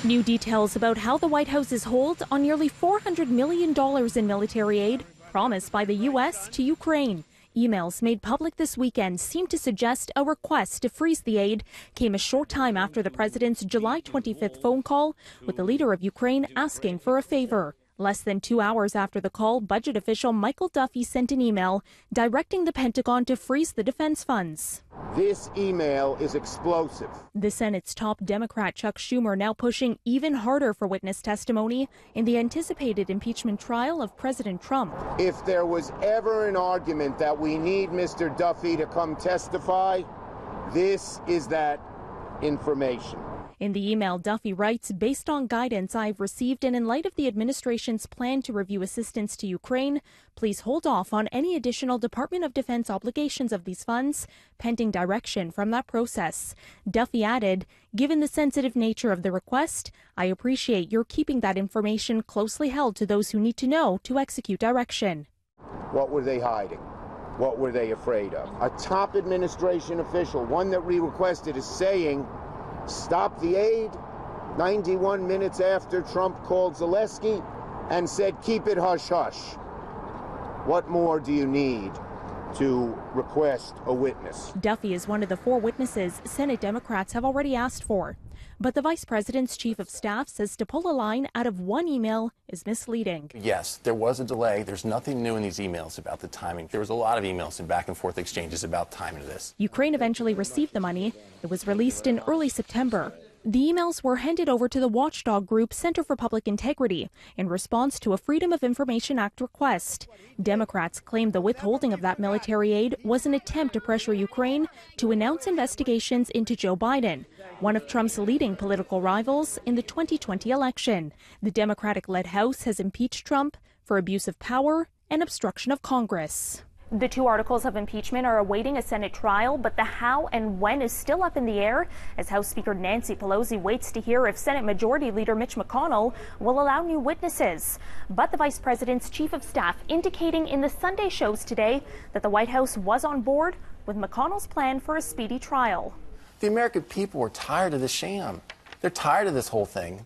New details about how the White House's hold on nearly $400 million in military aid promised by the U.S. to Ukraine. Emails made public this weekend seem to suggest a request to freeze the aid came a short time after the president's July 25th phone call with the leader of Ukraine asking for a favor. Less than 2 hours after the call, budget official Michael Duffy sent an email directing the Pentagon to freeze the defense funds. This email is explosive. The Senate's top Democrat Chuck Schumer now pushing even harder for witness testimony in the anticipated impeachment trial of President Trump. If there was ever an argument that we need Mr. Duffy to come testify, this is that information. In the email, Duffy writes, based on guidance I've received and in light of the administration's plan to review assistance to Ukraine, please hold off on any additional Department of Defense obligations of these funds, pending direction from that process. Duffy added, given the sensitive nature of the request, I appreciate your keeping that information closely held to those who need to know to execute direction. What were they hiding? What were they afraid of? A top administration official, one that we requested, is saying, stop the aid 91 minutes after Trump called Zelensky and said, keep it hush-hush. What more do you need to request a witness? Duffy is one of the 4 witnesses Senate Democrats have already asked for. But the vice president's chief of staff says to pull a line out of one email is misleading. Yes, there was a delay. There's nothing new in these emails about the timing. There was a lot of emails and back and forth exchanges about timing of this. Ukraine eventually received the money. It was released in early September. The emails were handed over to the watchdog group Center for Public Integrity in response to a Freedom of Information Act request. Democrats claim the withholding of that military aid was an attempt to pressure Ukraine to announce investigations into Joe Biden, one of Trump's leading political rivals in the 2020 election. The Democratic-led House has impeached Trump for abuse of power and obstruction of Congress. The 2 articles of impeachment are awaiting a Senate trial, but the how and when is still up in the air as House Speaker Nancy Pelosi waits to hear if Senate Majority Leader Mitch McConnell will allow new witnesses. But the vice president's chief of staff indicating in the Sunday shows today that the White House was on board with McConnell's plan for a speedy trial. The American people are tired of the sham. They're tired of this whole thing.